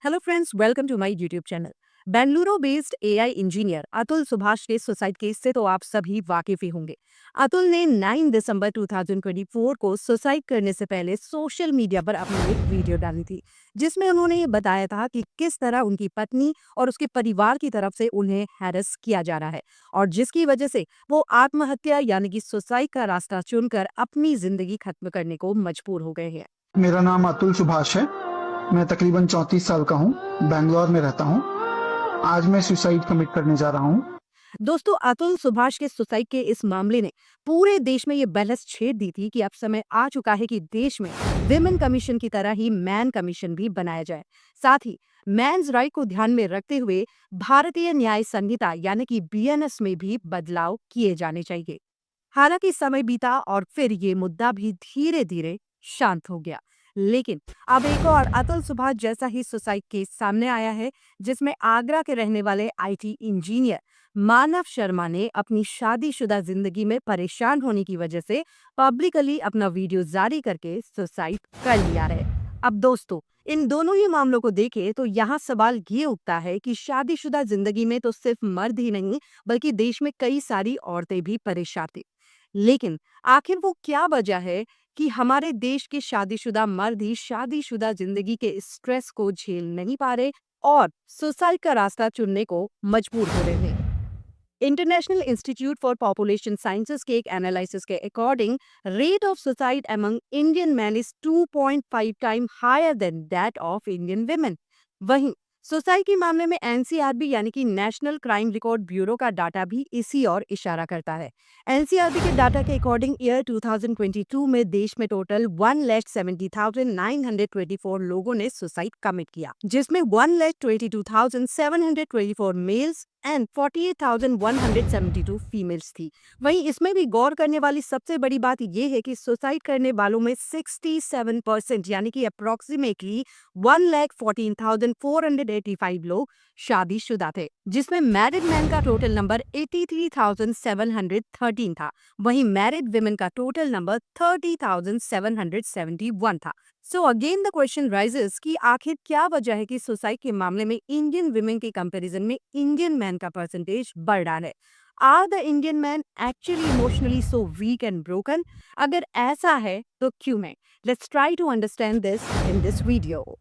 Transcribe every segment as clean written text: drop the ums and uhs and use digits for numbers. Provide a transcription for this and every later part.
Hello friends, welcome to my YouTube channel. Bengaluru based AI engineer Atul Subhash के suicide case से तो आप सभी वाकिफ ही होंगे। अतुल ने 9 दिसंबर 2024 को सुसाइड करने से पहले सोशल मीडिया पर अपनी एक वीडियो डाली थी, जिसमें उन्होंने ये बताया था कि किस तरह उनकी पत्नी और उसके परिवार की तरफ से उन्हें हैरेस किया जा रहा है और जिसकी वजह से वो आत्महत्या यानी कि सुसाइड का रास्ता चुनकर अपनी जिंदगी खत्म करने को मजबूर हो गए हैं। मेरा नाम अतुल सुभाष है। मैं तकरीबन 34 साल का हूँ। बैंगलोर में रहता हूँ। आज मैं सुसाइड कमिट करने जा रहा हूँ। दोस्तों, अतुल सुभाष के सुसाइड के इस मामले ने पूरे देश में ये बहस छेड़ दी थी कि अब समय आ चुका है कि देश में विमेन कमीशन की तरह ही मैन कमीशन भी बनाया जाए। साथ ही मैंस राइट को ध्यान में रखते हुए भारतीय न्याय संहिता यानी कि बीएनएस में भी बदलाव किए जाने चाहिए। हालांकि समय बीता और फिर ये मुद्दा भी धीरे धीरे शांत हो गया, लेकिन अब एक और अतुल सुभाष जैसा ही सुसाइड केस सामने आया है, जिसमें आगरा के रहने वाले आईटी इंजीनियर मानव शर्मा ने अपनी शादीशुदा जिंदगी में परेशान होने की वजह से पब्लिकली अपना वीडियो जारी करके सुसाइड कर लिया है। अब दोस्तों, इन दोनों ही मामलों को देखें तो यहाँ सवाल ये उठता है कि शादीशुदा जिंदगी में तो सिर्फ मर्द ही नहीं बल्कि देश में कई सारी औरतें भी परेशान थी। लेकिन आखिर वो क्या वजह है कि हमारे देश के शादीशुदा मर्द ही शादीशुदा जिंदगी के स्ट्रेस को झेल नहीं पा रहे और सुसाइड का रास्ता चुनने को मजबूर हो रहे हैं। International institute for population sciences के एक एनालिसिस के according rate of suicide among Indian man is 2.5 time higher than that of Indian women. वहीं सुसाइड के मामले में एनसीआरबी यानी कि नेशनल क्राइम रिकॉर्ड ब्यूरो का डाटा भी इसी ओर इशारा करता है। एनसीआरबी के डाटा के अकॉर्डिंग ईयर 2022 में देश में टोटल 1,70,924 लोगों ने सुसाइड कमिट किया, जिसमें 1,22,724 मेल्स एंड 48,172 फीमेल्स थी। वहीं इसमें भी गौर करने वाली सबसे बड़ी बात यह है कि सुसाइड करने वालों में 67% यानी कि अप्रोक्सीमेटली 1,14,485 लोग शादीशुदा थे, जिसमें मैरिड मैन का टोटल नंबर 83,713 था। वहीं मैरिड विमेन का टोटल नंबर 30,771 था। So again the question rises कि आखिर क्या वजह है कि सुसाइड के मामले में इंडियन विमेन के कंपैरिजन में इंडियन मैन का परसेंटेज बढ़ रहा है। Are the Indian man actually emotionally so weak and broken? अगर ऐसा है तो क्यों है? Let's try to understand this in this video.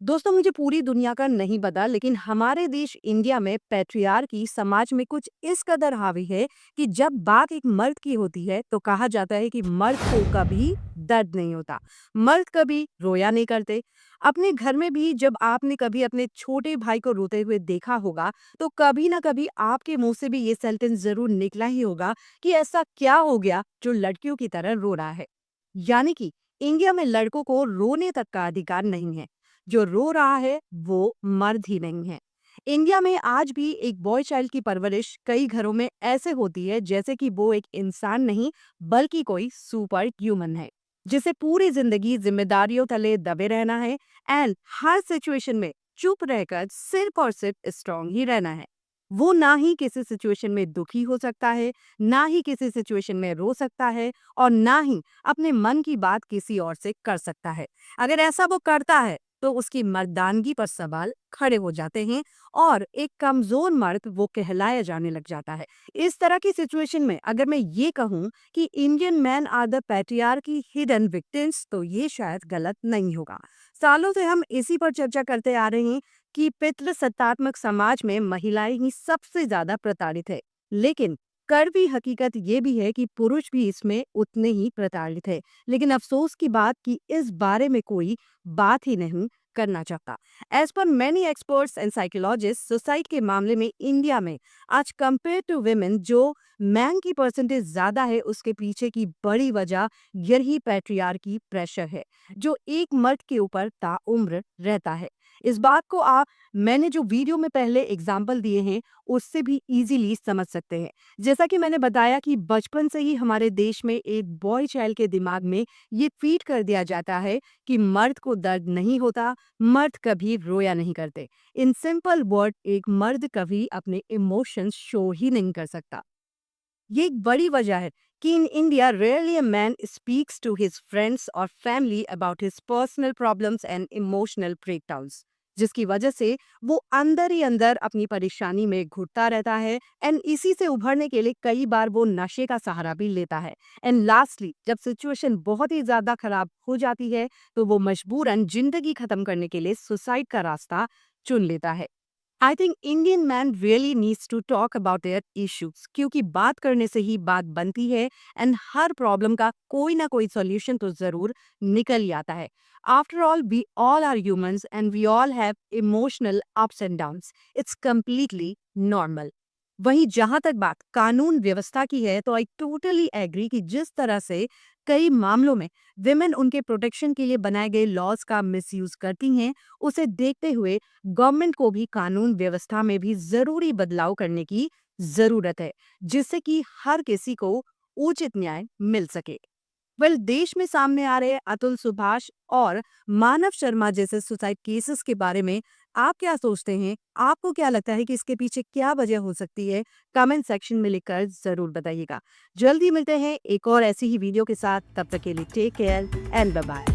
दोस्तों, मुझे पूरी दुनिया का नहीं पता, लेकिन हमारे देश इंडिया में पैट्रियार्की समाज में कुछ इस कदर हावी है कि जब बात एक मर्द की होती है तो कहा जाता है कि मर्द को कभी दर्द नहीं होता, मर्द कभी रोया नहीं करते। अपने घर में भी जब आपने कभी अपने छोटे भाई को रोते हुए देखा होगा तो कभी ना कभी आपके मुंह से भी ये सेंटेंस जरूर निकला ही होगा कि ऐसा क्या हो गया जो लड़कियों की तरह रो रहा है। यानी कि इंडिया में लड़कों को रोने तक का अधिकार नहीं है। जो रो रहा है वो मर्द ही नहीं है। इंडिया में आज भी एक बॉय चाइल्ड की परवरिश कई घरों में ऐसे होती है जैसे कि वो एक इंसान नहीं बल्कि कोई सुपर ह्यूमन है, जिसे पूरी जिंदगी जिम्मेदारियों तले दबे रहना है एंड हर सिचुएशन में चुप रहकर सिर्फ और सिर्फ स्ट्रांग ही रहना है। वो ना ही किसी सिचुएशन में दुखी हो सकता है, ना ही किसी सिचुएशन में रो सकता है और ना ही अपने मन की बात किसी और से कर सकता है। अगर ऐसा वो करता है तो उसकी मर्दानगी पर सवाल खड़े हो जाते हैं और एक कमजोर मर्द वो कहलाया जाने लग जाता है। इस तरह की सिचुएशन में अगर मैं ये कहूँ कि Indian man are the patriarchy hidden victims, तो ये शायद गलत नहीं होगा। सालों से हम इसी पर चर्चा करते आ रहे हैं कि पितृसत्तात्मक समाज में महिलाएं ही सबसे ज्यादा प्रताड़ित है, लेकिन कड़वी हकीकत ये भी है कि पुरुष भी इसमें उतने ही प्रताड़ित है। लेकिन अफसोस की बात कि इस बारे में कोई बात ही नहीं करना चाहता। As per many experts and psychologist, suicide के मामले में इंडिया में आज कंपेयर टू वुमेन जो मैन की परसेंटेज ज्यादा है, उसके पीछे की बड़ी वजह यही पैट्रियार्की प्रेशर है जो एक मर्द के ऊपर ताउम्र रहता है। इस बात को आप मैंने जो वीडियो में पहले एग्जाम्पल दिए हैं उससे भी इजीली समझ सकते हैं। जैसा कि मैंने बताया कि बचपन से ही हमारे देश में एक बॉय चाइल्ड के दिमाग में ये फीड कर दिया जाता है कि मर्द को दर्द नहीं होता, मर्द कभी रोया नहीं करते। इन सिंपल वर्ड, एक मर्द कभी अपने इमोशंस शो ही नहीं कर सकता। ये एक बड़ी वजह है कि in India rarely a man speaks to his friends और family about his personal problems and emotional breakdowns. जिसकी वजह से वो अंदर ही अंदर अपनी परेशानी में घुटता रहता है एंड इसी से उभरने के लिए कई बार वो नशे का सहारा भी लेता है। एंड लास्टली जब सिचुएशन बहुत ही ज्यादा खराब हो जाती है तो वो मजबूरन जिंदगी खत्म करने के लिए सुसाइड का रास्ता चुन लेता है। I think Indian man really needs to talk about their issues, क्योंकि बात करने से ही बात बनती है एंड हर प्रॉब्लम का कोई ना कोई सॉल्यूशन तो जरूर निकल ही आता है। After all we all are humans and we all have emotional ups and downs. It's completely normal. वहीं जहां तक बात कानून व्यवस्था की है तो आई टोटली एग्री कि जिस तरह से कई मामलों में विमेन उनके प्रोटेक्शन के लिए बनाए गए लॉज का मिसयूज करती हैं, उसे देखते हुए गवर्नमेंट को भी कानून व्यवस्था में भी जरूरी बदलाव करने की जरूरत है, जिससे कि हर किसी को उचित न्याय मिल सके। देश में सामने आ रहे अतुल सुभाष और मानव शर्मा जैसे सुसाइड केसेस के बारे में आप क्या सोचते हैं? आपको क्या लगता है कि इसके पीछे क्या वजह हो सकती है? कमेंट सेक्शन में लिखकर जरूर बताइएगा। जल्दी मिलते हैं एक और ऐसी ही वीडियो के साथ। तब तक के लिए take care and bye bye.